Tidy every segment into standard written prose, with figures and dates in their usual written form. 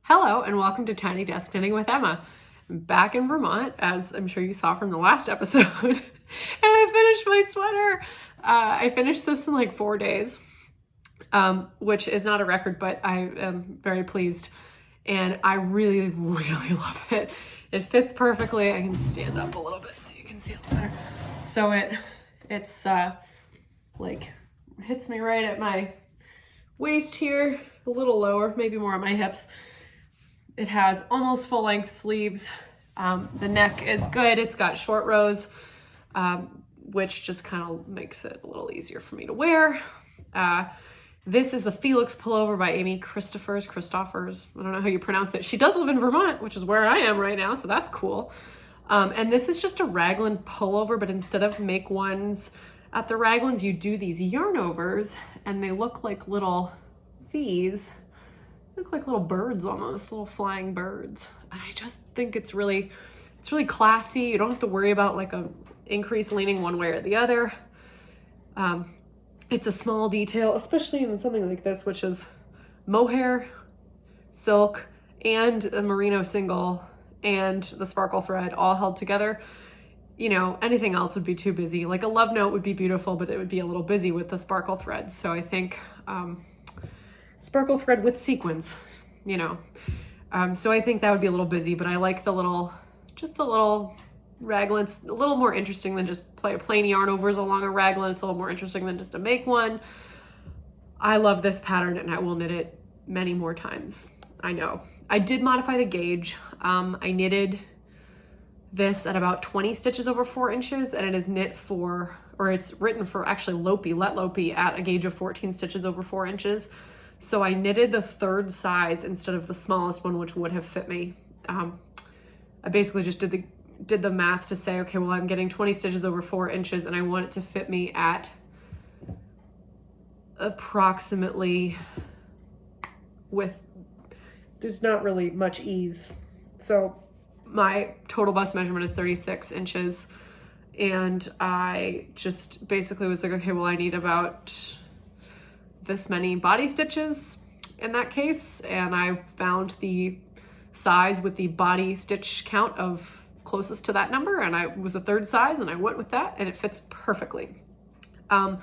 Hello and welcome to Tiny Desk Knitting with Emma. I'm back in Vermont, as I'm sure you saw from the last episode, and I finished my sweater. I finished this in like 4 days, which is not a record, but I am very pleased, and I really, really love it. It fits perfectly. I can stand up a little bit so you can see a little better. So it's like hits me right at my waist here, a little lower, maybe more at my hips. It has almost full length sleeves. The neck is good. It's got short rows, which just kind of makes it a little easier for me to wear. This is the Felix pullover by Amy Christophers. I don't know how you pronounce it. She does live in Vermont, which is where I am right now, so that's cool. And this is just a raglan pullover, but instead of make ones at the raglans, you do these yarn overs, and they look like little V's. Look like little birds almost, little flying birds. And I just think it's really classy. You don't have to worry about like a increase leaning one way or the other. It's a small detail, especially in something like this, which is mohair, silk, and a merino single and the sparkle thread all held together. You know, anything else would be too busy. Like a love note would be beautiful, but it would be a little busy with the sparkle thread. So I think sparkle thread with sequins, you know. So I think that would be a little busy, but I like the little raglans, a little more interesting than just plain yarn overs along a raglan. It's a little more interesting than just to make one. I love this pattern and I will knit it many more times. I know. I did modify the gauge. I knitted this at about 20 stitches over 4 inches, and it is knit for, or it's written for actually Let Lopi at a gauge of 14 stitches over 4 inches. So I knitted the third size instead of the smallest one, which would have fit me. I basically just did the math to say, okay, well, I'm getting 20 stitches over 4 inches, and I want it to fit me at approximately there's not really much ease. So my total bust measurement is 36 inches. And I just basically was like, okay, well, I need about this many body stitches in that case, and I found the size with the body stitch count of closest to that number, and I was a third size, and I went with that, and it fits perfectly. On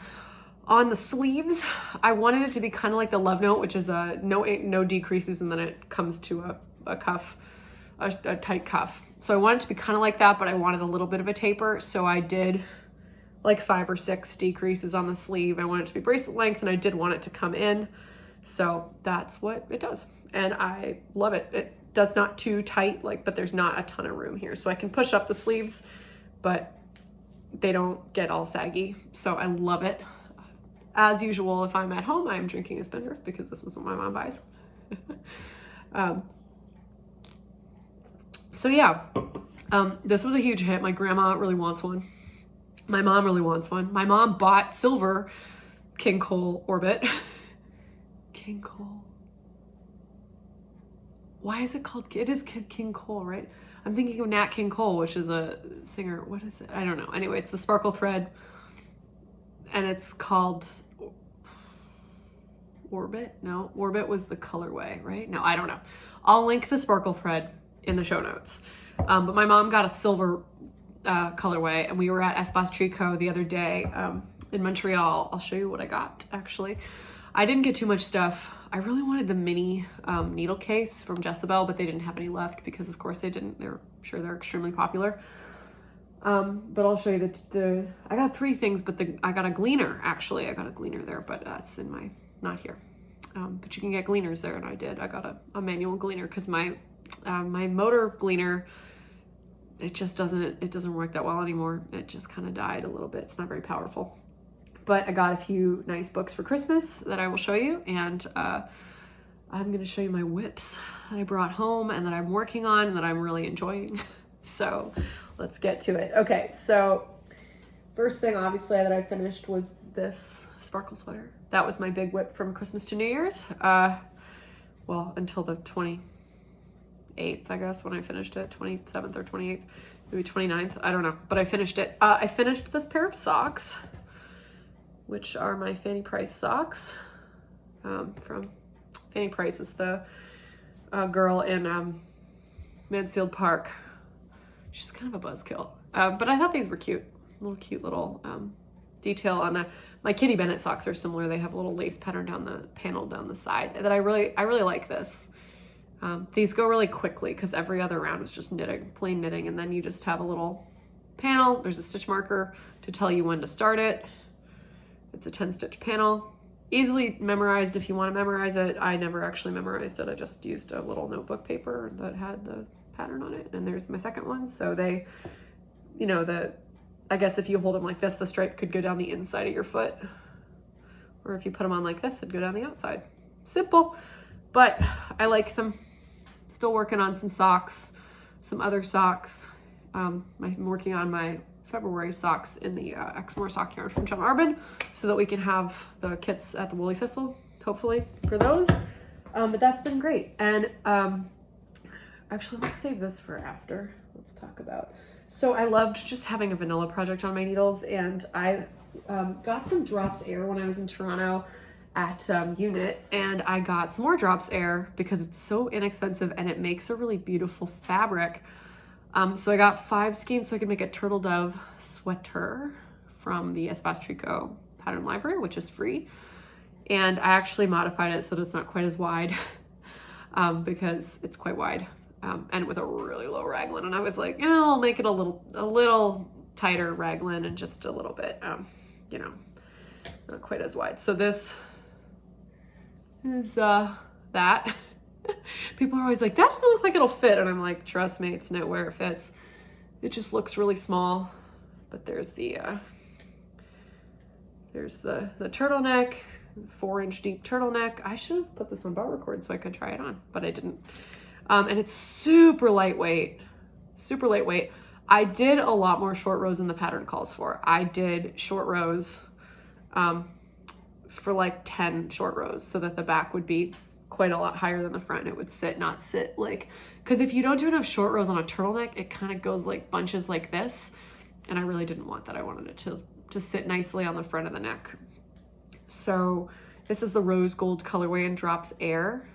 the sleeves, I wanted it to be kind of like the love note, which is no decreases, and then it comes to a cuff, a tight cuff. So I wanted it to be kind of like that, but I wanted a little bit of a taper, so I did like 5 or 6 decreases on the sleeve. I want it to be bracelet length, and I did want it to come in. So that's what it does. And I love it. It does not too tight, but there's not a ton of room here. So I can push up the sleeves, but they don't get all saggy. So I love it. As usual, if I'm at home, I'm drinking a Spindrift because this is what my mom buys. So yeah, this was a huge hit. My grandma really wants one. My mom really wants one. My mom bought silver King Cole Orbit. King Cole. Why is it called? It is King Cole, right? I'm thinking of Nat King Cole, which is a singer. What is it? I don't know. Anyway, it's the sparkle thread, and it's called Orbit. No, Orbit was the colorway, right? No, I don't know. I'll link the sparkle thread in the show notes. But my mom got a silver colorway, and we were at Espace Tricot the other day in Montreal. I'll show you what I got, actually. I didn't get too much stuff. I really wanted the mini needle case from Jezebel, but they didn't have any left because, of course, they didn't. They're extremely popular. But I'll show you I got 3 things, but I got a gleaner, actually. I got a gleaner there, but that's in not here. But you can get gleaners there, and I did. I got a manual gleaner because my motor gleaner, it doesn't work that well anymore. It just kind of died a little bit. It's not very powerful. But I got a few nice books for Christmas that I will show you, and I'm going to show you my whips that I brought home and that I'm working on and that I'm really enjoying. So let's get to it. Okay, so first thing obviously that I finished was this sparkle sweater. That was my big whip from Christmas to New Year's. Well, until the 28th, I guess, when I finished it, 27th or 28th, maybe 29th, I don't know, but I finished it. I finished this pair of socks, which are my Fanny Price socks from Fanny Price is the a girl in Mansfield Park. She's kind of a buzzkill. But I thought these were cute. Cute little detail on the, my Kitty Bennett socks are similar. They have a little lace pattern down the panel down the side that I really like this. These go really quickly because every other round is just knitting, plain knitting, and then you just have a little panel. There's a stitch marker to tell you when to start it. It's a 10 stitch panel. Easily memorized if you want to memorize it. I never actually memorized it. I just used a little notebook paper that had the pattern on it. And there's my second one. So they, you know, I guess if you hold them like this, the stripe could go down the inside of your foot. Or if you put them on like this, it'd go down the outside. Simple, but I like them. Still working on some socks, some other socks. I'm working on my February socks in the Exmoor sock yarn from John Arbin so that we can have the kits at the Woolly Thistle, hopefully, for those. But that's been great. And actually, let's save this for after. Let's talk about. So I loved just having a vanilla project on my needles, and I got some Drops Air when I was in Toronto at Unit, and I got some more Drops Air because it's so inexpensive and it makes a really beautiful fabric. So I got 5 skeins so I could make a turtle dove sweater from the Espace Tricot pattern library, which is free. And I actually modified it so that it's not quite as wide because it's quite wide and with a really low raglan. And I was like, yeah, I'll make it a little tighter raglan and just a little bit, you know, not quite as wide. So this is that. People are always like, that doesn't look like it'll fit. And I'm like, trust me, it's nowhere it fits. It just looks really small. But there's the turtleneck, 4-inch deep turtleneck. I should have put this on bar record so I could try it on, but I didn't. And it's super lightweight, super lightweight. I did a lot more short rows than the pattern calls for. I did short rows for like 10 short rows so that the back would be quite a lot higher than the front. It would not sit like, because if you don't do enough short rows on a turtleneck, it kind of goes like bunches like this. And I really didn't want that. I wanted it to sit nicely on the front of the neck. So this is the rose gold colorway in Drops Air.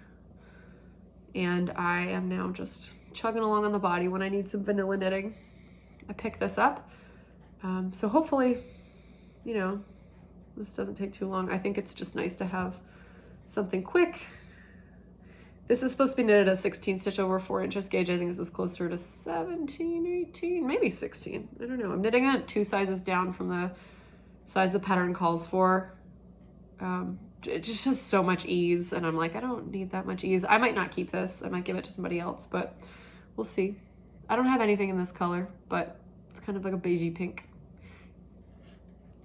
And I am now just chugging along on the body when I need some vanilla knitting. I picked this up. So hopefully, you know, this doesn't take too long. I think it's just nice to have something quick. This is supposed to be knitted at 16 stitch over 4 inches gauge. I think this is closer to 17, 18, maybe 16. I don't know. I'm knitting it 2 sizes down from the size the pattern calls for. It just has so much ease, and I'm like, I don't need that much ease. I might not keep this. I might give it to somebody else, but we'll see. I don't have anything in this color, but it's kind of like a beigey pink.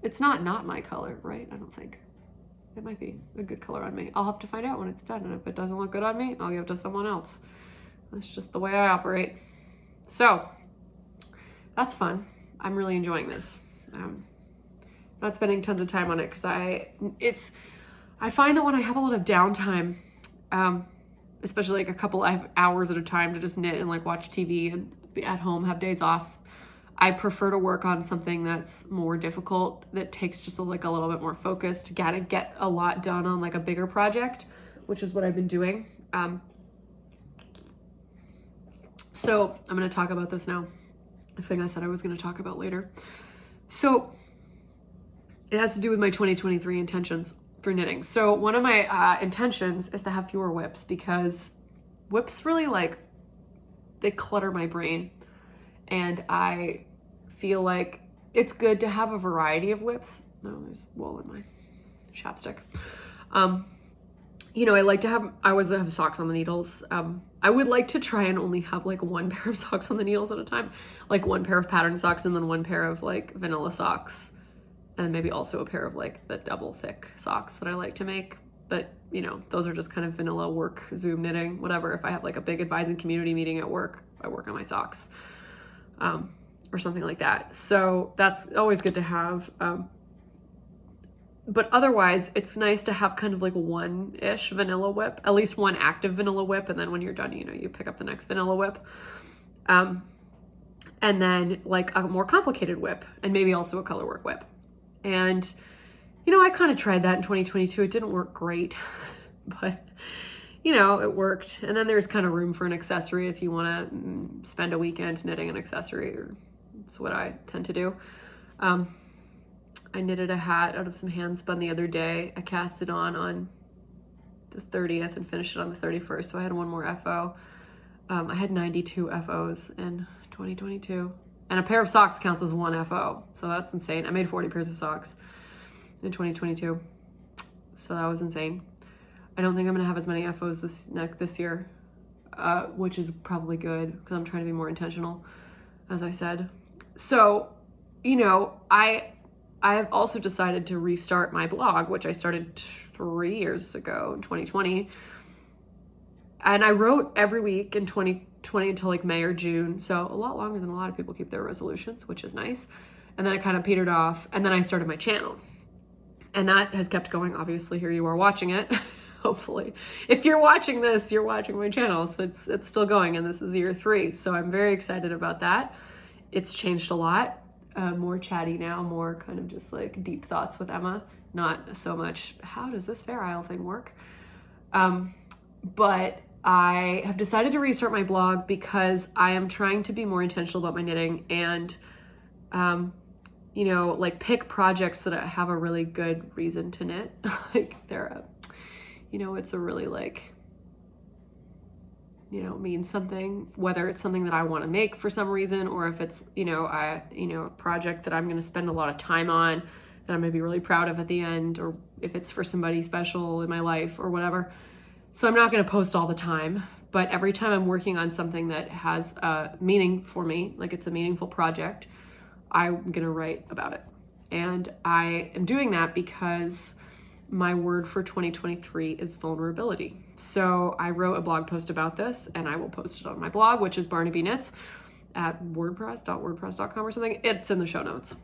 It's not my color, right? I don't think. It might be a good color on me. I'll have to find out when it's done, and if it doesn't look good on me, I'll give it to someone else. That's just the way I operate. So that's fun. I'm really enjoying this. Not spending tons of time on it because I find that when I have a lot of downtime, especially like a couple of hours at a time to just knit and like watch TV and be at home, have days off, I prefer to work on something that's more difficult, that takes just like a little bit more focus to get a lot done on like a bigger project, which is what I've been doing. So I'm going to talk about this now. The thing I said I was going to talk about later. So it has to do with my 2023 intentions for knitting. So one of my intentions is to have fewer whips, because whips really they clutter my brain, and I feel like it's good to have a variety of whips. No, there's wool in my chapstick. You know, I always have socks on the needles. I would like to try and only have like 1 pair of socks on the needles at a time, like 1 pair of pattern socks and then 1 pair of like vanilla socks, and maybe also a pair of like the double thick socks that I like to make. But you know, those are just kind of vanilla work, Zoom knitting, whatever. If I have like a big advising community meeting at work, I work on my socks, or something like that. So that's always good to have. But otherwise, it's nice to have kind of like 1-ish vanilla whip, at least 1 active vanilla whip. And then when you're done, you know, you pick up the next vanilla whip. And then like a more complicated whip, and maybe also a color work whip. And, you know, I kind of tried that in 2022. It didn't work great, but you know, it worked. And then there's kind of room for an accessory if you want to spend a weekend knitting an accessory, or that's what I tend to do. I knitted a hat out of some hand spun the other day. I cast it on the 30th and finished it on the 31st. So I had one more FO. I had 92 FOs in 2022. And a pair of socks counts as one FO. So that's insane. I made 40 pairs of socks in 2022. So that was insane. I don't think I'm going to have as many FOs this year, which is probably good because I'm trying to be more intentional, as I said. So, you know, I have also decided to restart my blog, which I started 3 years ago in 2020. And I wrote every week in 2020 until like May or June. So a lot longer than a lot of people keep their resolutions, which is nice. And then I kind of petered off, and then I started my channel. And that has kept going. Obviously, here you are watching it. Hopefully, if you're watching this, you're watching my channel. So it's still going, and this is year 3. So I'm very excited about that. It's changed a lot. More chatty now, more kind of just like deep thoughts with Emma. Not so much, how does this Fair Isle thing work? But I have decided to restart my blog because I am trying to be more intentional about my knitting and, you know, like pick projects that have a really good reason to knit. Like you know, it's a really like, you know, means something, whether it's something that I want to make for some reason, or if it's, you know, a project that I'm going to spend a lot of time on that I'm going to be really proud of at the end, or if it's for somebody special in my life or whatever. So I'm not going to post all the time, but every time I'm working on something that has a meaning for me, like it's a meaningful project, I'm going to write about it. And I am doing that because my word for 2023 is vulnerability. So I wrote a blog post about this, and I will post it on my blog, which is Barnaby Knits at wordpress.wordpress.com or something. It's in the show notes.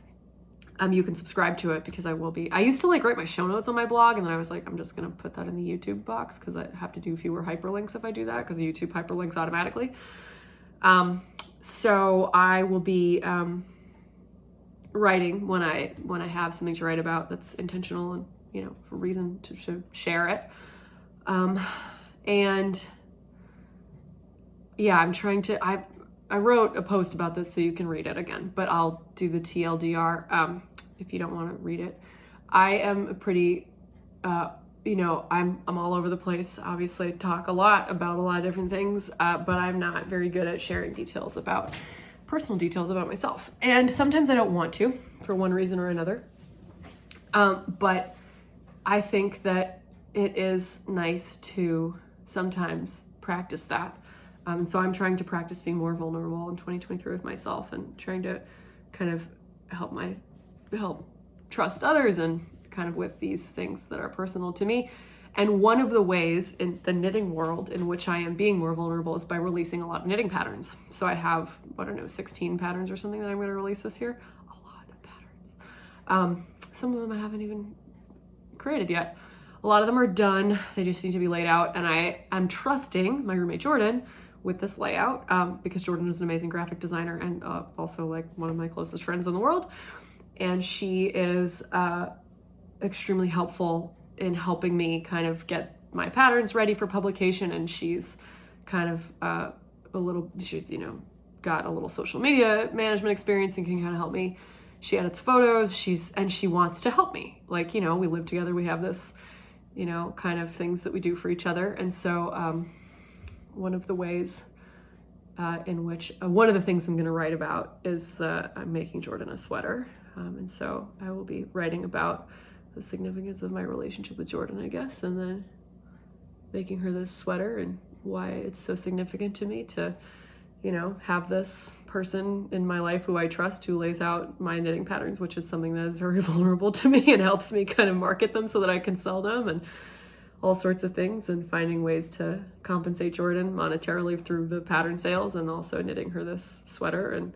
You can subscribe to it because I used to like write my show notes on my blog, and then I was like, I'm just going to put that in the YouTube box because I have to do fewer hyperlinks if I do that, because YouTube hyperlinks automatically. So I will be writing when I have something to write about that's intentional and, you know, for reason to share it. And yeah, I'm trying to, I wrote a post about this so you can read it again, but I'll do the TLDR if you don't want to read it. I am a pretty, you know, I'm all over the place. Obviously, I talk a lot about a lot of different things, but I'm not very good at sharing personal details about myself. And sometimes I don't want to, for one reason or another. But I think that it is nice to sometimes practice that. So I'm trying to practice being more vulnerable in 2023 with myself, and trying to kind of help trust others, and kind of with these things that are personal to me. And one of the ways in the knitting world in which I am being more vulnerable is by releasing a lot of knitting patterns. So I have, 16 patterns or something that I'm going to release this year. A lot of patterns. Some of them I haven't even created yet. A lot of them are done. They just need to be laid out. And I'm trusting my roommate Jordan with this layout, because Jordan is an amazing graphic designer and also like one of my closest friends in the world. And she is extremely helpful in helping me kind of get my patterns ready for publication. And she's kind of she's, you know, got a little social media management experience and can kind of help me. She edits photos, and she wants to help me. Like, you know, we live together, we have this, you know, kind of things that we do for each other. And so one of the ways in which, one of the things I'm going to write about is I'm making Jordan a sweater. And so I will be writing about the significance of my relationship with Jordan, I guess, and then making her this sweater and why it's so significant to me to, you know, have this person in my life who I trust, who lays out my knitting patterns, which is something that is very vulnerable to me and helps me kind of market them so that I can sell them and all sorts of things, and finding ways to compensate Jordan monetarily through the pattern sales, and also knitting her this sweater. And,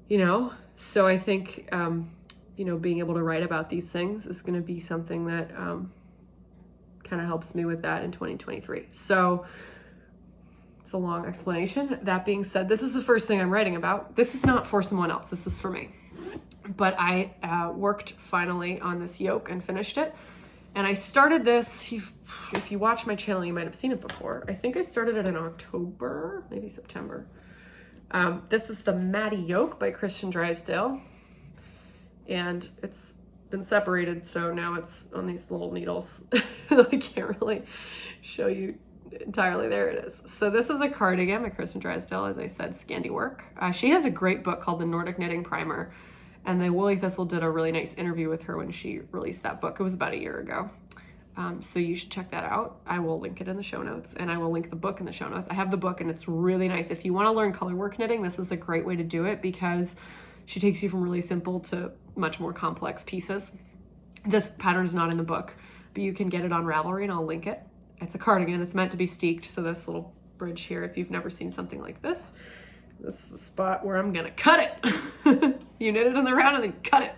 you know, so I think, you know, being able to write about these things is going to be something that kind of helps me with that in 2023. So it's a long explanation. That being said, this is the first thing I'm writing about. This is not for someone else. This is for me. But I worked finally on this yoke and finished it. And I started this, if you watch my channel, you might have seen it before. I think I started it in October, maybe September. This is the Maddie Yoke by Christian Drysdale. And it's been separated, so now it's on these little needles. I can't really show you entirely. There it is. So this is a cardigan by Kristen Drysdale, as I said, Scandi work. She has a great book called The Nordic Knitting Primer, and the Woolly Thistle did a really nice interview with her when she released that book. It was about a year ago. So you should check that out. I will link it in the show notes, and I will link the book in the show notes. I have the book, and it's really nice. If you want to learn color work knitting, this is a great way to do it because she takes you from really simple to much more complex pieces. This pattern is not in the book, but you can get it on Ravelry, and I'll link it. It's a cardigan. It's meant to be steeked, so this little bridge here, if you've never seen something like this is the spot where I'm gonna cut it. You knit it in the round and then cut it.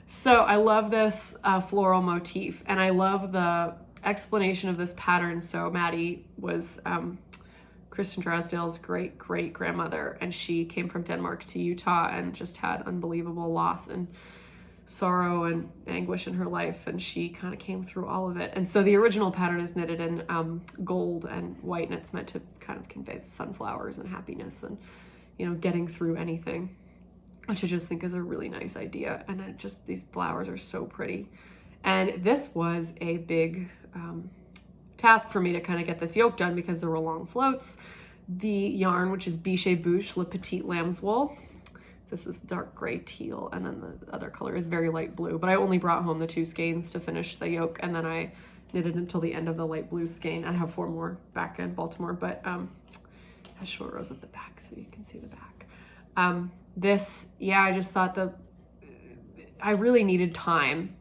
So I love this floral motif, and I love the explanation of this pattern. So Maddie was Kristen Drysdale's great-great-grandmother, and she came from Denmark to Utah and just had unbelievable loss and sorrow and anguish in her life, and she kind of came through all of it. And so the original pattern is knitted in gold and white, and it's meant to kind of convey the sunflowers and happiness and, you know, getting through anything, which I just think is a really nice idea. And it just, these flowers are so pretty. And this was a big task for me to kind of get this yoke done because there were long floats. The yarn, which is Biche Bouche Le Petit Lamb's Wool. This is dark gray teal, and then the other color is very light blue, but I only brought home the 2 skeins to finish the yoke, and then I knitted until the end of the light blue skein. I have 4 more back in Baltimore, but has short rows at the back so you can see the back. I just thought I really needed time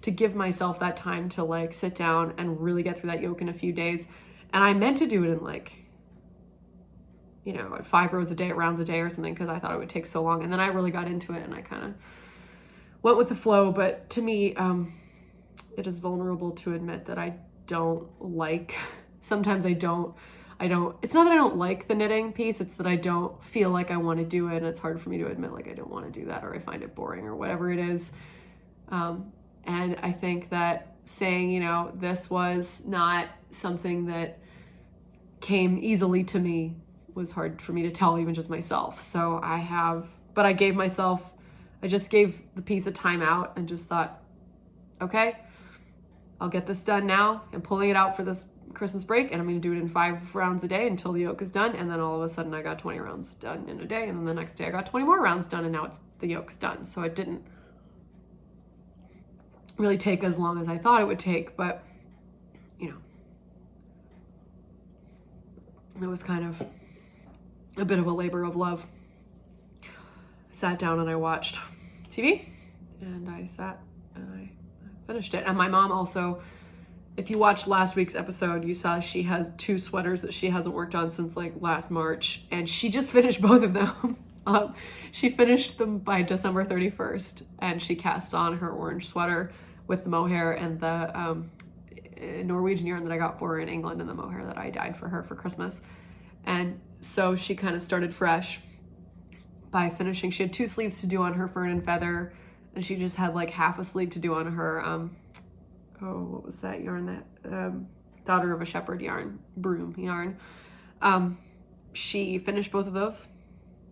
to give myself that time to like sit down and really get through that yoke in a few days. And I meant to do it in like, you know, 5 rounds a day or something, because I thought it would take so long. And then I really got into it and I kind of went with the flow. But to me, it is vulnerable to admit that I don't like, sometimes I don't, it's not that I don't like the knitting piece, it's that I don't feel like I want to do it. And it's hard for me to admit like I don't want to do that, or I find it boring or whatever it is. And I think that saying, you know, this was not something that came easily to me was hard for me to tell even just myself. So I just gave the piece a time out and just thought, okay, I'll get this done now. I'm pulling it out for this Christmas break, and I'm going to do it in 5 rounds a day until the yoke is done. And then all of a sudden I got 20 rounds done in a day. And then the next day I got 20 more rounds done, and now the yoke's done. So it didn't really take as long as I thought it would take, but you know, it was kind of a bit of a labor of love. I sat down and I watched TV, and I sat and I finished it. And my mom also, if you watched last week's episode, you saw she has 2 sweaters that she hasn't worked on since like last March, and she just finished both of them. She finished them by December 31st, and she cast on her orange sweater with the mohair and the Norwegian yarn that I got for her in England, and the mohair that I dyed for her for Christmas. And so she kind of started fresh by finishing. She had 2 sleeves to do on her Fern and Feather, and she just had like half a sleeve to do on her, what was that yarn? That Daughter of a Shepherd yarn, broom yarn. She finished both of those,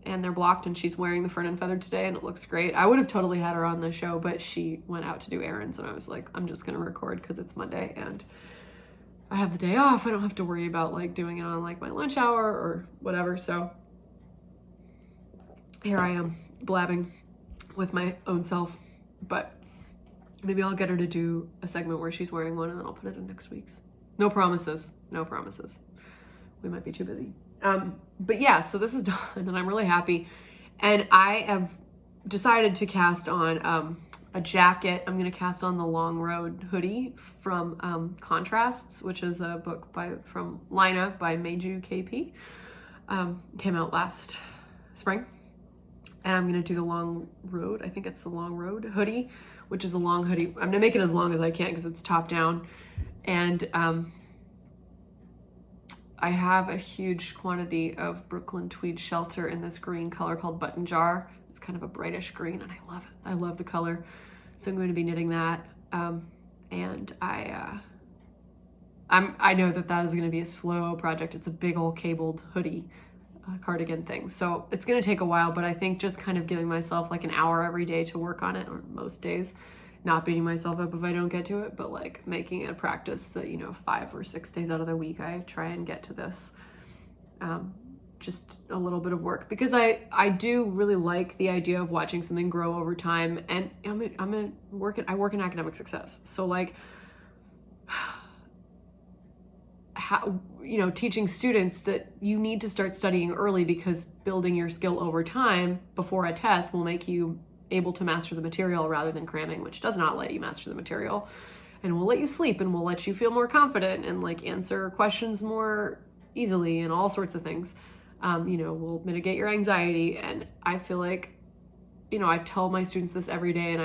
and they're blocked, and she's wearing the Fern and Feather today, and it looks great. I would have totally had her on the show, but she went out to do errands, and I was like, I'm just going to record because it's Monday, and I have the day off. I don't have to worry about like doing it on like my lunch hour or whatever. So here I am blabbing with my own self, but maybe I'll get her to do a segment where she's wearing one, and then I'll put it in next week's. No promises. We might be too busy. But yeah, so this is done, and I'm really happy. And I have decided to cast on a jacket. I'm going to cast on the Long Road hoodie from Contrasts, which is a book from Lina by Meiju KP. Came out last spring. And I'm going to do the Long Road. I think it's the Long Road hoodie, which is a long hoodie. I'm going to make it as long as I can because it's top down. And I have a huge quantity of Brooklyn Tweed Shelter in this green color called Button Jar. It's kind of a brightish green, and I love it. I love the color. So I'm going to be knitting that. and I know that is going to be a slow project. It's a big old cabled hoodie cardigan thing. So it's going to take a while, but I think just kind of giving myself like an hour every day to work on it, or most days, not beating myself up if I don't get to it, but like making it a practice that, 5 or 6 days out of the week, I try and get to this. Just a little bit of work, because I do really like the idea of watching something grow over time. And I work in academic success. So like, how, teaching students that you need to start studying early, because building your skill over time before a test will make you able to master the material rather than cramming, which does not let you master the material, and will let you sleep and will let you feel more confident and like answer questions more easily and all sorts of things. Will mitigate your anxiety. And I feel like, I tell my students this every day, and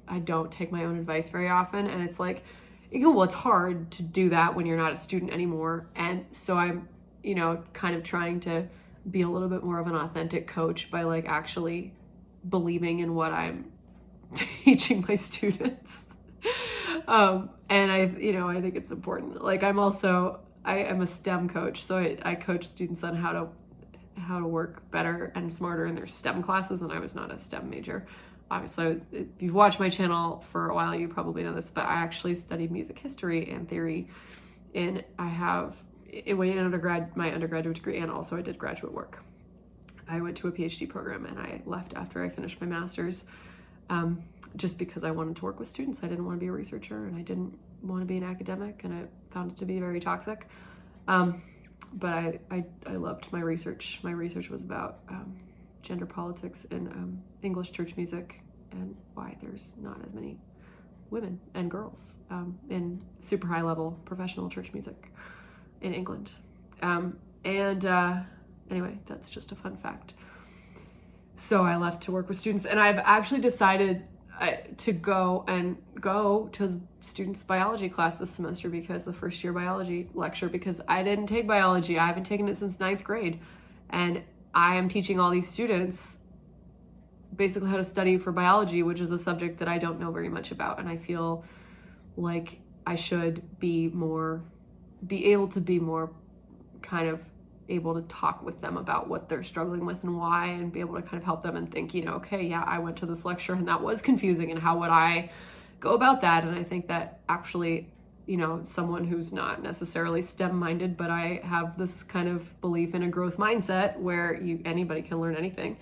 I don't take my own advice very often. And it's like, it's hard to do that when you're not a student anymore. And so I'm, kind of trying to be a little bit more of an authentic coach by like actually believing in what I'm teaching my students. And I think it's important. Like I am a STEM coach. So I coach students on how to work better and smarter in their STEM classes. And I was not a STEM major. Obviously, if you've watched my channel for a while, you probably know this, but I actually studied music history and theory. And I have my undergraduate degree, and also I did graduate work. I went to a PhD program, and I left after I finished my master's, just because I wanted to work with students. I didn't want to be a researcher, and I didn't want to be an academic, and I found it to be very toxic. But I loved my research. My research was about gender politics in English church music, and why there's not as many women and girls in super high level professional church music in England. Anyway, that's just a fun fact. So I left to work with students, and I've actually decided to go to students' biology class this semester, because the first year biology lecture, because I didn't take biology. I haven't taken it since 9th grade. And I am teaching all these students basically how to study for biology, which is a subject that I don't know very much about. And I feel like I should be able to be more kind of able to talk with them about what they're struggling with and why, and be able to kind of help them and think, okay, yeah, I went to this lecture and that was confusing, and how would I go about that? And I think that actually, someone who's not necessarily STEM minded, but I have this kind of belief in a growth mindset where anybody can learn anything,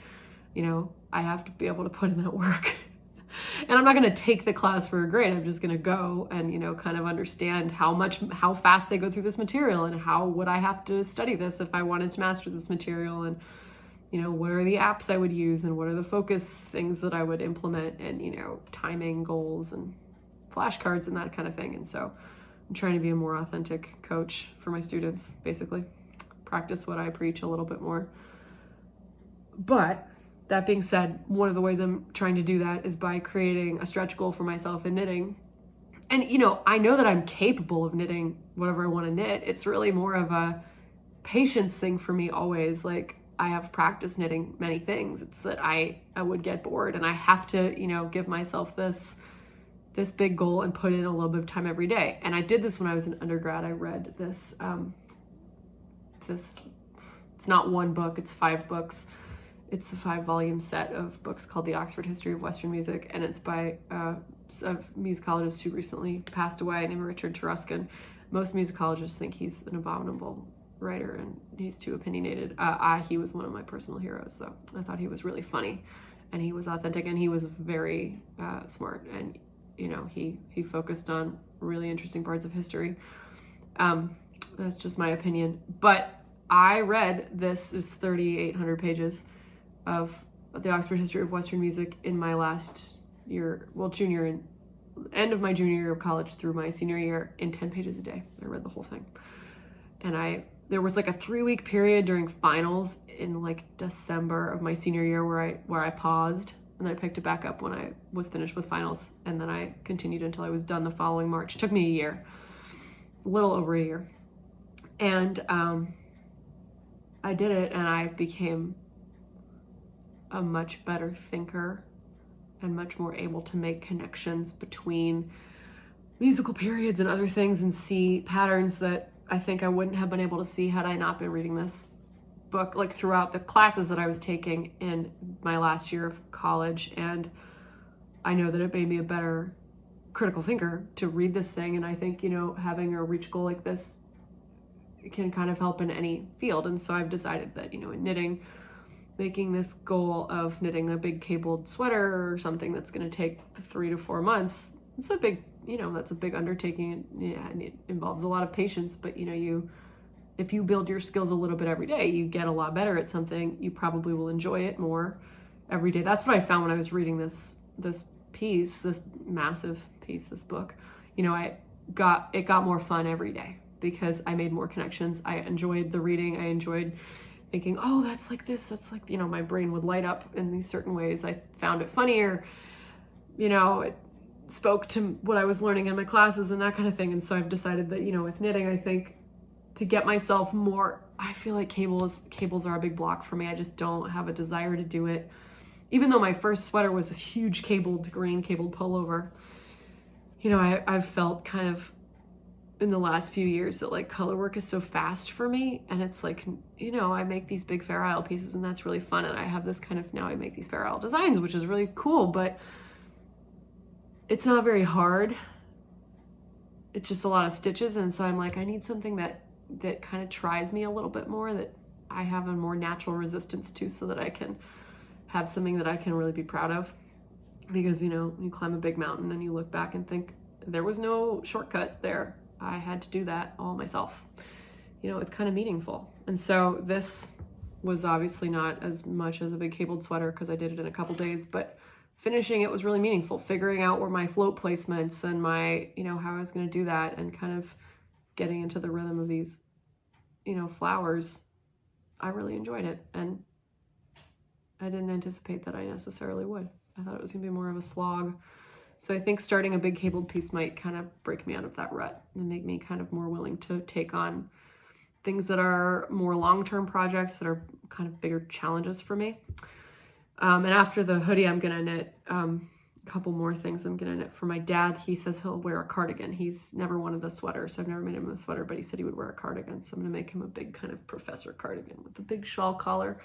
I have to be able to put in that work. And I'm not going to take the class for a grade. I'm just going to go and, kind of understand how fast they go through this material, and how would I have to study this if I wanted to master this material, and, what are the apps I would use, and what are the focus things that I would implement, and, timing goals and flashcards and that kind of thing. And so I'm trying to be a more authentic coach for my students, basically practice what I preach a little bit more. But that being said, one of the ways I'm trying to do that is by creating a stretch goal for myself in knitting. And, I know that I'm capable of knitting whatever I want to knit. It's really more of a patience thing for me always. Like, I have practiced knitting many things. It's that I would get bored, and I have to, give myself this big goal and put in a little bit of time every day. And I did this when I was an undergrad. I read this, it's not one book, it's 5 books. It's a 5-volume set of books called The Oxford History of Western Music, and it's by a musicologist who recently passed away named Richard Taruskin. Most musicologists think he's an abominable writer, and he's too opinionated. He was one of my personal heroes, though. I thought he was really funny, and he was authentic, and he was very smart, and he focused on really interesting parts of history. That's just my opinion. But I read this is 3,800 pages of the Oxford History of Western Music in my last year, end of my junior year of college through my senior year, in 10 pages a day. I read the whole thing. And there was like a 3-week period during finals in like December of my senior year where I paused, and then I picked it back up when I was finished with finals, and then I continued until I was done the following March. It took me a little over a year. And I did it, and I became a much better thinker and much more able to make connections between musical periods and other things and see patterns that I think I wouldn't have been able to see had I not been reading this book, like throughout the classes that I was taking in my last year of college. And I know that it made me a better critical thinker to read this thing. And I think, you know, having a reach goal like this can kind of help in any field. And so I've decided that, you know, in knitting, making this goal of knitting a big cabled sweater or something that's going to take 3 to 4 months, it's a big, you know, that's a big undertaking. Yeah, and it involves a lot of patience, but you know, if you build your skills a little bit every day, you get a lot better at something. You probably will enjoy it more every day. That's what I found when I was reading this piece, this massive piece, this book. You know, it got more fun every day because I made more connections. I enjoyed the reading. I enjoyed thinking, oh, that's like this. That's like, you know, my brain would light up in these certain ways. I found it funnier. You know, it spoke to what I was learning in my classes and that kind of thing. And so I've decided that, you know, with knitting, I think to get myself more, I feel like cables are a big block for me. I just don't have a desire to do it. Even though my first sweater was this huge green cabled pullover, you know, I've felt kind of in the last few years that like color work is so fast for me. And it's like, you know, I make these big Fair Isle pieces and that's really fun. And I have this kind of, now I make these Fair Isle designs, which is really cool, but it's not very hard. It's just a lot of stitches. And so I'm like, I need something that kind of tries me a little bit more, that I have a more natural resistance to, so that I can have something that I can really be proud of. Because, you know, you climb a big mountain and you look back and think, there was no shortcut there. I had to do that all myself. You know, it's kind of meaningful. And so this was obviously not as much as a big cabled sweater because I did it in a couple days, but finishing it was really meaningful. Figuring out where my float placements and my, you know, how I was going to do that, and kind of getting into the rhythm of these, you know, flowers. I really enjoyed it, and I didn't anticipate that I necessarily would. I thought it was gonna be more of a slog. So I think starting a big cabled piece might kind of break me out of that rut and make me kind of more willing to take on things that are more long-term projects, that are kind of bigger challenges for me. And after the hoodie, I'm gonna knit a couple more things. I'm gonna knit for my dad. He says he'll wear a cardigan. He's never wanted a sweater, so I've never made him a sweater, but he said he would wear a cardigan. So I'm gonna make him a big kind of professor cardigan with a big shawl collar,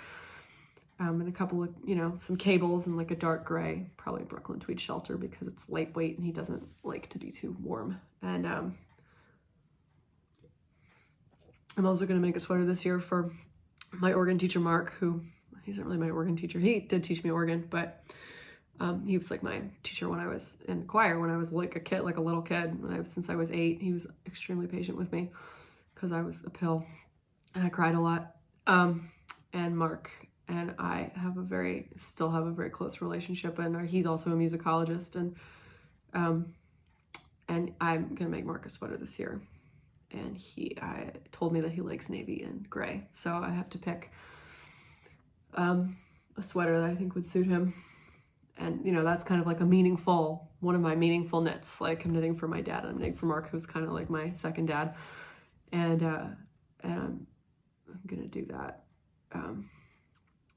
and a couple of, you know, some cables and like a dark gray, probably Brooklyn tweed shelter because it's lightweight and he doesn't like to be too warm. And I'm also gonna make a sweater this year for my organ teacher, Mark, who, he's not really my organ teacher. He did teach me organ, but he was like my teacher when I was in choir, when I was like a kid, like a little kid, since I was 8. He was extremely patient with me because I was a pill and I cried a lot. And Mark and I still have a very close relationship, and he's also a musicologist, and I'm gonna make Mark a sweater this year. And I told me that he likes navy and gray, so I have to pick a sweater that I think would suit him. And, you know, that's kind of like one of my meaningful knits. Like, I'm knitting for my dad, and I'm knitting for Mark, who's kind of like my second dad. And I'm gonna do that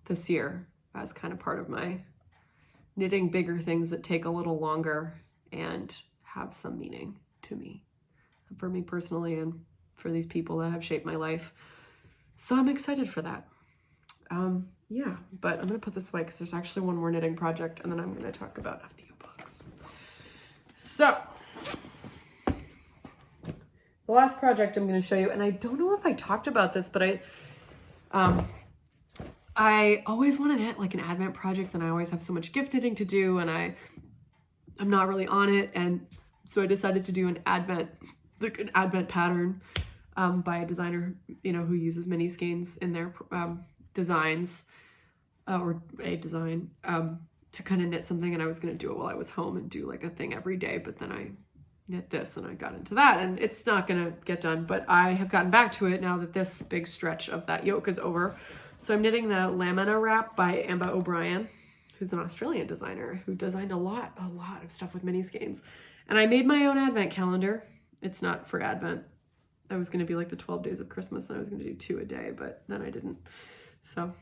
this year as kind of part of my knitting bigger things that take a little longer and have some meaning to me, for me personally, and for these people that have shaped my life. So I'm excited for that. Yeah, but I'm gonna put this away because there's actually one more knitting project, and then I'm gonna talk about a few books. So the last project I'm gonna show you, and I don't know if I talked about this, but I always want to knit like an Advent project, and I always have so much gift knitting to do, and I'm not really on it, and so I decided to do an Advent pattern by a designer, you know, who uses mini skeins in their designs, or a design, to kind of knit something. And I was going to do it while I was home and do like a thing every day, but then I knit this and I got into that, and it's not going to get done, but I have gotten back to it now that this big stretch of that yoke is over. So I'm knitting the Lamina wrap by Amba O'Brien, who's an Australian designer who designed a lot of stuff with mini skeins. And I made my own Advent calendar. It's not for Advent. I was going to be like the 12 days of Christmas, and I was going to do 2 a day, but then I didn't. So,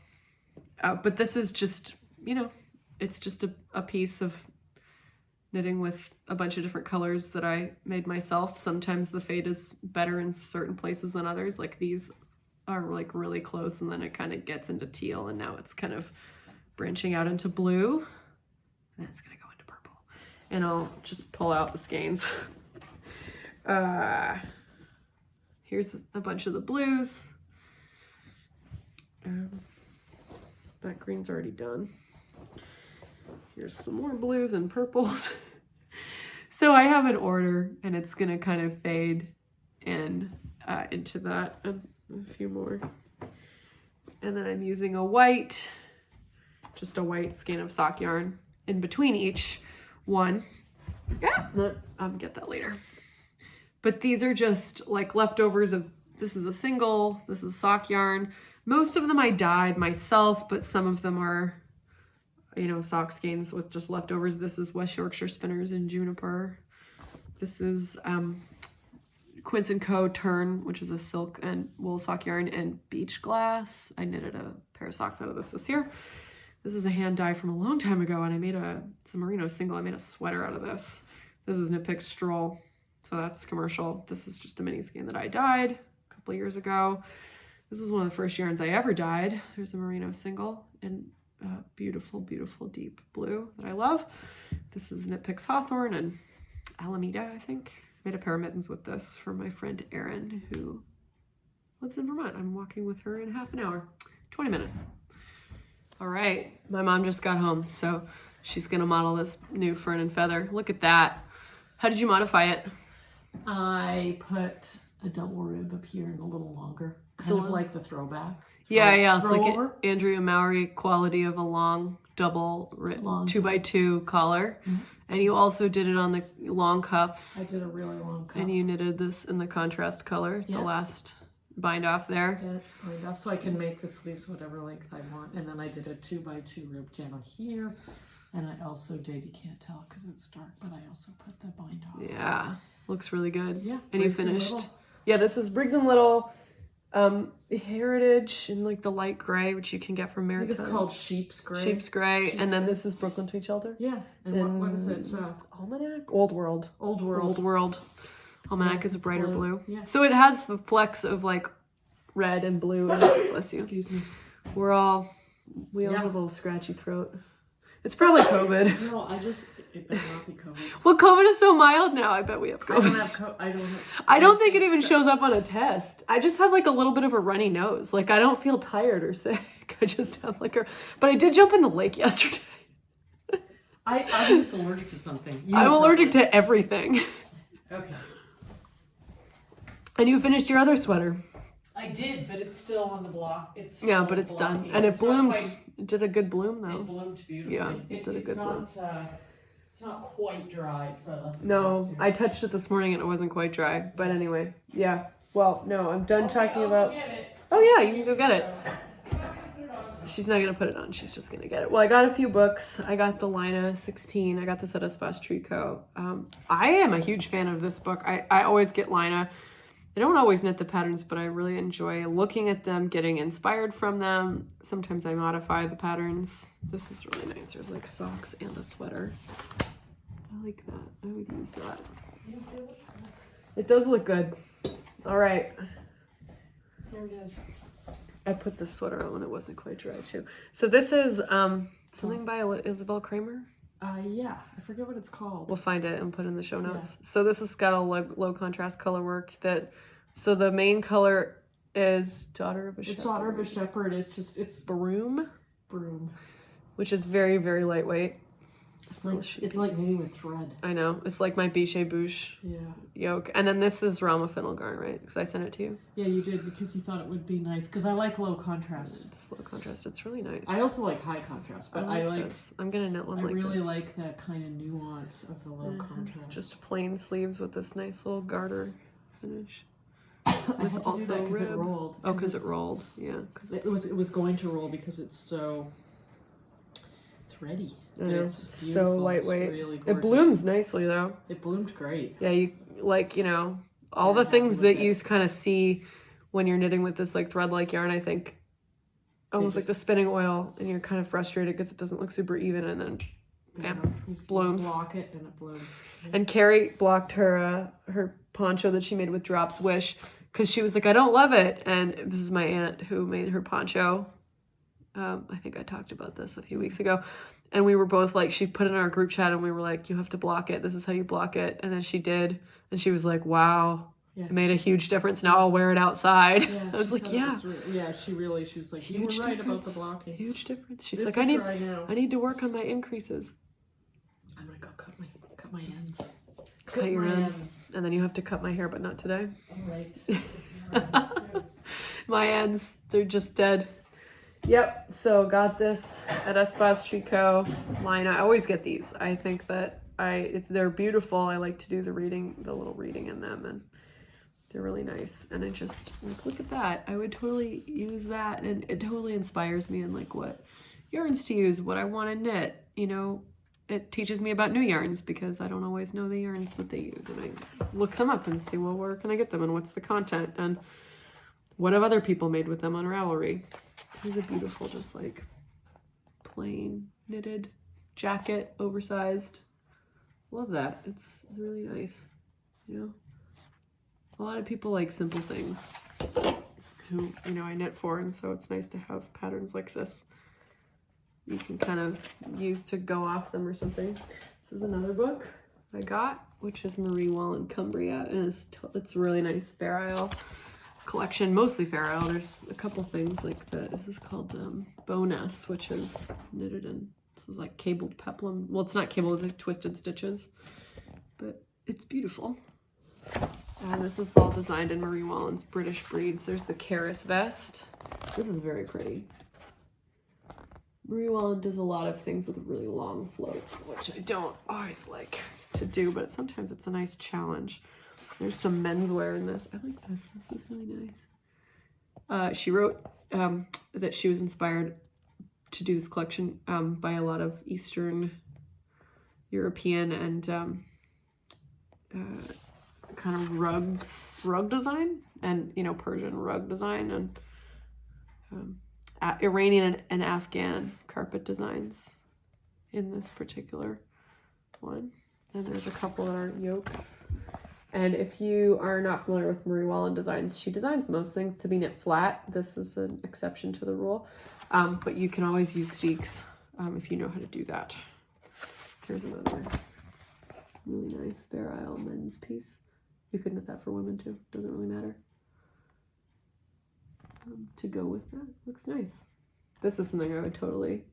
but this is just, you know, it's just a piece of knitting with a bunch of different colors that I made myself. Sometimes the fade is better in certain places than others. Like these are like really close, and then it kind of gets into teal, and now it's kind of branching out into blue. And it's gonna go into purple. And I'll just pull out the skeins. Here's a bunch of the blues. That green's already done. Here's some more blues and purples. So I have an order, and it's gonna kind of fade in into that, a few more. And then I'm using a white, just a white skein of sock yarn in between each one. Yeah, I'll get that later. But these are just like leftovers of, this is a single, this is sock yarn. Most of them I dyed myself, but some of them are, you know, sock skeins with just leftovers. This is West Yorkshire Spinners in Juniper. This is Quince & Co. Turn, which is a silk and wool sock yarn, and Beach Glass. I knitted a pair of socks out of this year. This is a hand dye from a long time ago, and I made it's a merino single. I made a sweater out of this. This is Knit Picks Stroll, so that's commercial. This is just a mini skein that I dyed a couple of years ago. This is one of the first yarns I ever dyed. There's a merino single in beautiful, beautiful deep blue that I love. This is Knit Picks Hawthorne and Alameda, I think. Made a pair of mittens with this for my friend Erin, who lives in Vermont. I'm walking with her in half an hour, 20 minutes. All right, my mom just got home, so she's gonna model this new Fern and Feather. Look at that. How did you modify it? I put a double rib up here and a little longer. Kind of like the throwback. Yeah, it's like Andrea Mowry quality of a long double 2x2 collar. Mm-hmm. And you also did it on the long cuffs. I did a really long cuff. And you knitted this in the contrast color, the last bind off there. Yeah, bind off, so I can make the sleeves whatever length I want. And then I did a 2x2 rib down here. And I also did, you can't tell because it's dark, but I also put the bind off. Yeah, looks really good. Yeah. And you finished. Yeah, this is Briggs & Little Heritage in like the light gray, which you can get from Maritime. I think it's called Sheep's Gray. And then this is Brooklyn Tweed Shelter. Yeah. And what is it? Almanac? Old World. Almanac is a brighter blue. Yeah. So it has the flecks of like red and blue. And bless you. Excuse me. We all have a little scratchy throat. It's probably COVID. No, it better not be COVID. Well, COVID is so mild now. I bet we have COVID. I don't think it even shows up on a test. I just have like a little bit of a runny nose. Like I don't feel tired or sick. I just have like but I did jump in the lake yesterday. I'm just allergic to something. I'm allergic to everything. Okay. And you finished your other sweater. I did, but it's still on the block. But it's done. And it bloomed. It did a good bloom though. It bloomed beautifully. Yeah, it did a good bloom. It's not quite dry, so no, I touched it this morning and it wasn't quite dry. But anyway, yeah. Well, no, I'm done talking about. Oh yeah, you can go get it. She's not gonna put it on. She's just gonna get it. Well, I got a few books. I got the Lina 16. I got this at Espace Tricot. I am a huge fan of this book. I always get Lina. I don't always knit the patterns, but I really enjoy looking at them, getting inspired from them. Sometimes I modify the patterns. This is really nice. There's like socks and a sweater. I like that. I would use that. It does look good. All right. Here it is. I put this sweater on when it wasn't quite dry too. So this is something by Isabel Kramer. Yeah, I forget what it's called. We'll find it and put it in the show notes. Yeah. So this has got a low contrast color work so the main color is Daughter of a Shepherd. It's Daughter of a Shepherd. It's Broom, which is very, very lightweight. It's like knitting with thread. I know. It's like my Biche Bouche yoke. And then this is Rama Finnelgarn, right? Because I sent it to you. Yeah, you did because you thought it would be nice. Because I like low contrast. It's low contrast. It's really nice. I also like high contrast, but I like this. I'm gonna knit one I like this. I really like that kind of nuance of the low contrast. It's just plain sleeves with this nice little garter finish. I had to do that because it rolled. Oh, because it rolled. Yeah. Because it was going to roll because it's so thready. It's so lightweight. It's really it blooms nicely though. It bloomed great. Yeah, you all the things that you kind of see when you're knitting with this like thread-like yarn. I think almost like the spinning oil, and you're kind of frustrated because it doesn't look super even, and then bam, You blooms. block it and it blooms. And Carrie blocked her poncho that she made with Drop's Wish because she was like, I don't love it. And this is my aunt who made her poncho. I think I talked about this a few weeks ago. And we were both like, she put it in our group chat and we were like, you have to block it. This is how you block it. And then she did. And she was like, wow, Yeah, it made a huge difference. Now I'll wear it outside. Yeah, I was she like, said it yeah. she was like, you Huge were right about difference. the blocking. Huge difference. She's This like, is I dry now. need to work on my increases. I'm gonna go cut my ends. Cut your ends. And then you have to cut my hair, but not today. All right. My ends, they're just dead. Yep, so got this at Espace Tricot line. I always get these. I think that they're beautiful. I like to do the little reading in them, and they're really nice. And I just like, look at that. I would totally use that, and it totally inspires me in like what yarns to use, what I want to knit. You know, it teaches me about new yarns because I don't always know the yarns that they use, and I look them up and see, well, where can I get them and what's the content and what have other people made with them on Ravelry. Here's a beautiful, just like plain knitted jacket, oversized. Love that. It's really nice. You know, a lot of people like simple things who, you know, I knit for, and so it's nice to have patterns like this you can kind of use to go off them or something. This is another book I got, which is Marie Wallen Cumbria, and it's really nice Fair Isle collection, mostly Fair Isle. There's a couple things like this is called Bonus, which is knitted in, this is like cabled peplum. Well, it's not cabled, it's like twisted stitches, but it's beautiful. And this is all designed in Marie Wallen's British breeds. There's the Karis vest. This is very pretty. Marie Wallen does a lot of things with really long floats, which I don't always like to do, but sometimes it's a nice challenge. There's some menswear in this. I like this. This is really nice. She wrote that she was inspired to do this collection by a lot of Eastern European and kind of rug design, and you know, Persian rug design, and Iranian and Afghan carpet designs in this particular one. And there's a couple that are yokes. And if you are not familiar with Marie Wallen designs, she designs most things to be knit flat. This is an exception to the rule. But you can always use steeks if you know how to do that. Here's another really nice Fair Isle men's piece. You could knit that for women too. Doesn't really matter. To go with that. Looks nice. This is something I would totally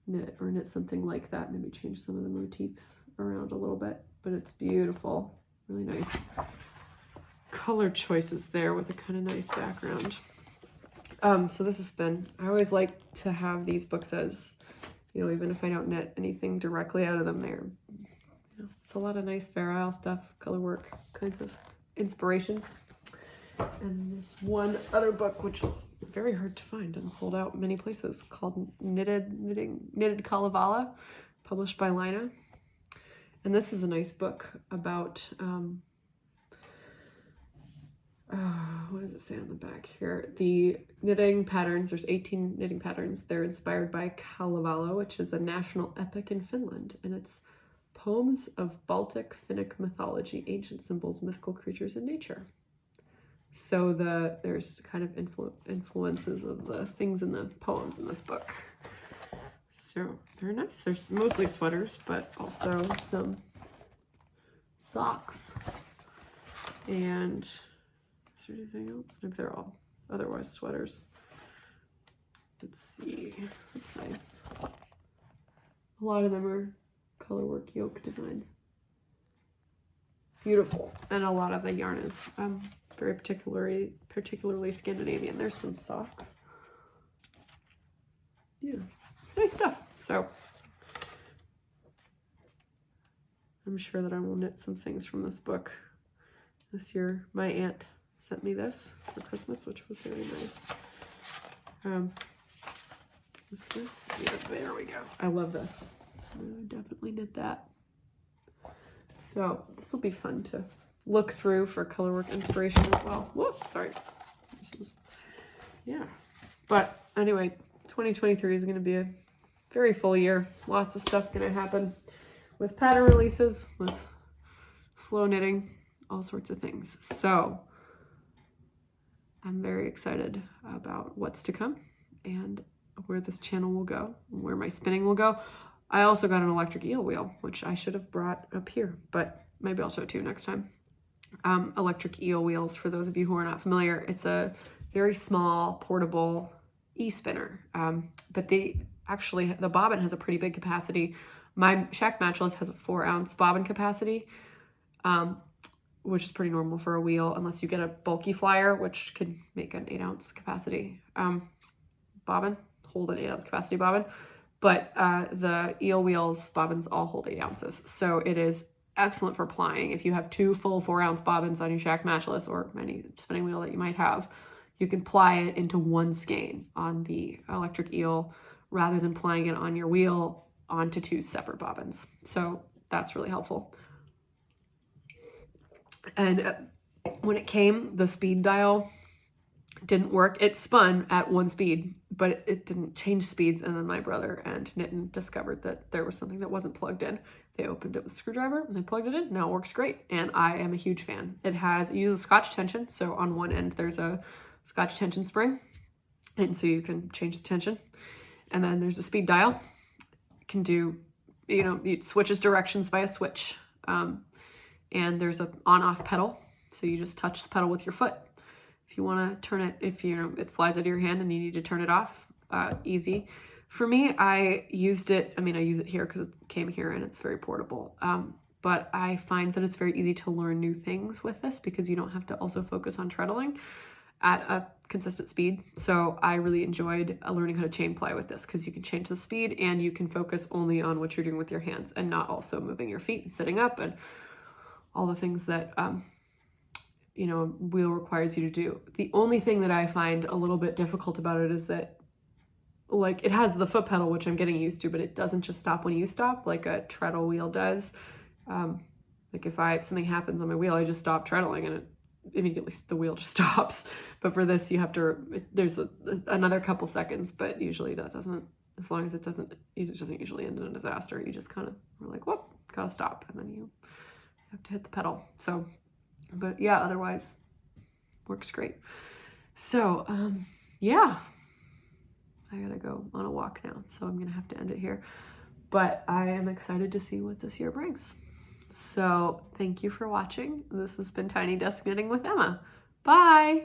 knit, or knit something like that. Maybe change some of the motifs around a little bit. But it's beautiful. Really nice color choices there with a kind of nice background. So this has been, I always like to have these books as, you know, even if I don't knit anything directly out of them, they're, you know, it's a lot of nice Fair Isle stuff, color work kinds of inspirations. And there's one other book which is very hard to find and sold out many places, called Knitted Kalevala, published by Lina. And this is a nice book about, what does it say on the back here? The knitting patterns, there's 18 knitting patterns. They're inspired by Kalevala, which is a national epic in Finland. And it's poems of Baltic Finnic mythology, ancient symbols, mythical creatures, and nature. So there's kind of influences of the things in the poems in this book. So they're nice. There's mostly sweaters, but also some socks. And is there anything else? Maybe they're all otherwise sweaters. Let's see. That's nice. A lot of them are colorwork yoke designs. Beautiful. And a lot of the yarn is very particularly Scandinavian. There's some socks. Yeah, it's nice stuff. So I'm sure that I will knit some things from this book. This year, my aunt sent me this for Christmas, which was very nice. Is this? Yeah, there we go. I love this. I would definitely knit that. So this will be fun to look through for colorwork inspiration as well. Whoa, sorry. Yeah. But anyway, 2023 is going to be a very full year. Lots of stuff gonna happen with pattern releases, with flow knitting, all sorts of things. So I'm very excited about what's to come and where this channel will go, where my spinning will go. I also got an electric eel wheel, which I should have brought up here, but maybe I'll show it to you next time. Electric eel wheels, for those of you who are not familiar, it's a very small portable e-spinner, but the bobbin has a pretty big capacity. My Shack Matchless has a 4-ounce bobbin capacity, which is pretty normal for a wheel, unless you get a bulky flyer, which could make an 8-ounce capacity bobbin, hold an 8-ounce capacity bobbin. But the eel wheels bobbins all hold 8 ounces, so it is excellent for plying. If you have 2 full 4-ounce bobbins on your Shack Matchless or any spinning wheel that you might have, you can ply it into one skein on the electric eel rather than plying it on your wheel onto 2 separate bobbins. So that's really helpful. And when it came, the speed dial didn't work. It spun at 1 speed, but it didn't change speeds. And then my brother and Nitin discovered that there was something that wasn't plugged in. They opened it with a screwdriver and they plugged it in. Now it works great. And I am a huge fan. It uses Scotch tension. So on one end, there's a Scotch tension spring. And so you can change the tension. And then there's a speed dial. You can do, it switches directions by a switch. And there's a on-off pedal. So you just touch the pedal with your foot. If you want to turn it, if it flies out of your hand and you need to turn it off, easy. For me, I use it here because it came here and it's very portable. But I find that it's very easy to learn new things with this because you don't have to also focus on treadling at a consistent speed. So I really enjoyed learning how to chain ply with this because you can change the speed and you can focus only on what you're doing with your hands and not also moving your feet and sitting up and all the things that a wheel requires you to do. The only thing that I find a little bit difficult about it is that it has the foot pedal, which I'm getting used to, but it doesn't just stop when you stop like a treadle wheel does. If something happens on my wheel, I just stop treadling and it immediately the wheel just stops. But for this, you have to, there's another couple seconds, but usually that doesn't, as long as it doesn't usually end in a disaster. You just kind of are like, whoop, gotta stop. And then you have to hit the pedal. So, but yeah, otherwise works great. So, yeah, I gotta go on a walk now. So I'm gonna have to end it here, but I am excited to see what this year brings. So thank you for watching. This has been Tiny Desk Knitting with Emma. Bye.